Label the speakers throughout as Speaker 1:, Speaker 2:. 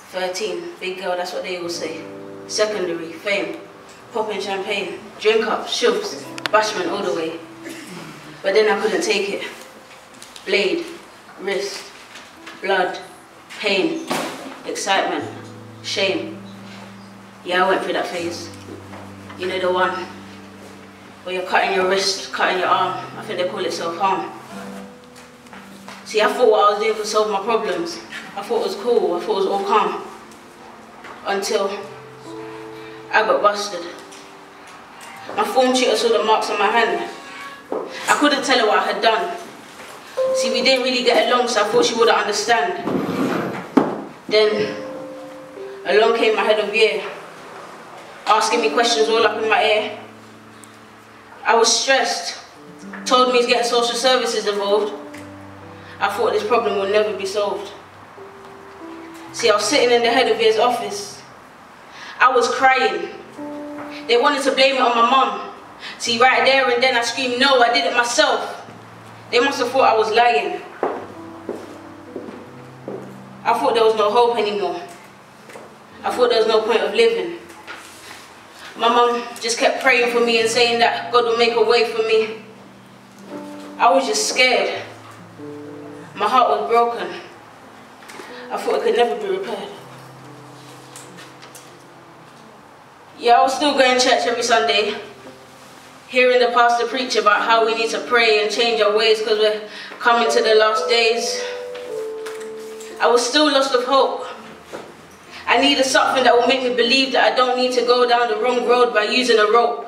Speaker 1: 13, big girl, that's what they all say. Secondary, fame, popping champagne, drink up, shoves, bashment all the way. But then I couldn't take it. Blade, wrist, blood, pain, excitement, shame. Yeah, I went through that phase. You know the one where you're cutting your wrist, cutting your arm. I think they call it self-harm. See, I thought what I was doing could solve my problems. I thought it was cool, I thought it was all calm. Until I got busted. My form tutor saw the marks on my hand. I couldn't tell her what I had done. See, we didn't really get along, so I thought she wouldn't understand. Then, along came my head of year, asking me questions all up in my ear. I was stressed, told me he's getting social services involved. I thought this problem would never be solved. See, I was sitting in the head of year's office. I was crying. They wanted to blame it on my mum. See, right there and then I screamed, no, I did it myself. They must have thought I was lying. I thought there was no hope anymore. I thought there was no point of living. My mum just kept praying for me and saying that God would make a way for me. I was just scared. My heart was broken. I thought it could never be repaired. Yeah, I was still going to church every Sunday, hearing the pastor preach about how we need to pray and change our ways because we're coming to the last days. I was still lost of hope. I needed something that will make me believe that I don't need to go down the wrong road by using a rope.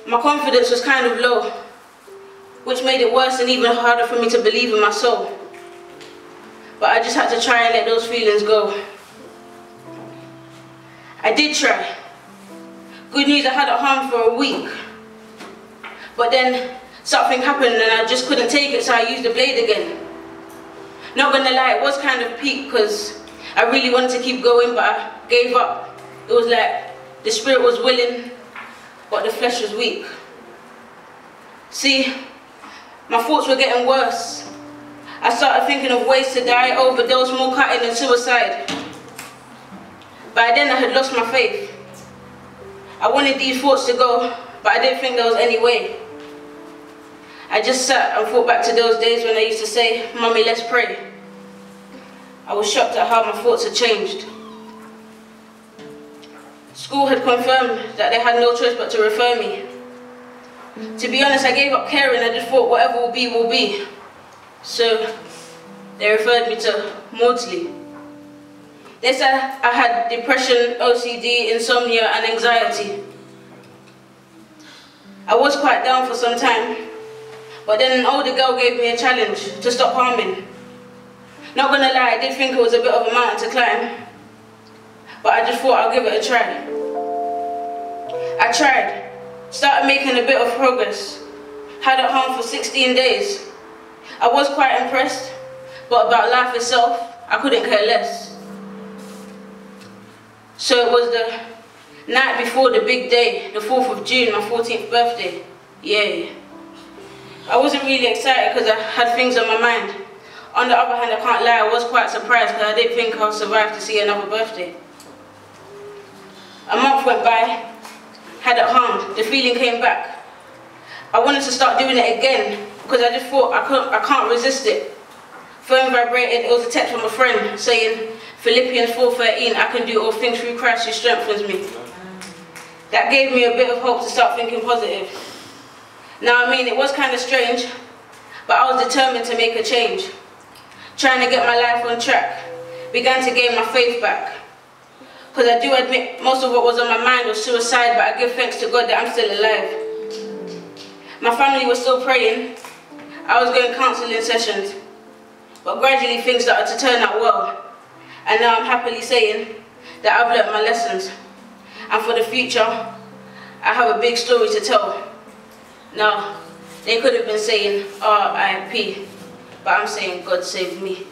Speaker 1: My confidence was kind of low, which made it worse and even harder for me to believe in my soul. But I just had to try and let those feelings go. I did try. Good news, I had it home for a week. But then something happened and I just couldn't take it, so I used the blade again. Not gonna lie, it was kind of peak because I really wanted to keep going, but I gave up. It was like the spirit was willing, but the flesh was weak. See, my thoughts were getting worse. I started thinking of ways to die, overdose, more cutting and suicide. By then I had lost my faith. I wanted these thoughts to go, but I didn't think there was any way. I just sat and thought back to those days when I used to say, "Mummy, let's pray." I was shocked at how my thoughts had changed. School had confirmed that they had no choice but to refer me. To be honest, I gave up caring. I just thought whatever will be, will be. So they referred me to Maudsley. They said I had depression, OCD, insomnia and anxiety. I was quite down for some time, but then an older girl gave me a challenge to stop harming. Not gonna lie, I did think it was a bit of a mountain to climb, but I just thought I'll give it a try. I tried, started making a bit of progress, had it home for 16 days. I was quite impressed, but about life itself, I couldn't care less. So it was the night before the big day, the 4th of June, my 14th birthday. Yay. I wasn't really excited because I had things on my mind. On the other hand, I can't lie, I was quite surprised because I didn't think I'd survive to see another birthday. A month went by, had it harmed, the feeling came back. I wanted to start doing it again because I just thought I can't resist it. Phone vibrated, it was a text from a friend saying, Philippians 4:13, I can do all things through Christ who strengthens me. That gave me a bit of hope to start thinking positive. Now, I mean, it was kind of strange, but I was determined to make a change. Trying to get my life on track, began to gain my faith back. Because I do admit most of what was on my mind was suicide, but I give thanks to God that I'm still alive. My family was still praying. I was going counselling sessions, but gradually things started to turn out well. And now I'm happily saying that I've learnt my lessons. And for the future, I have a big story to tell. Now, they could have been saying R.I.P., but I'm saying God save me.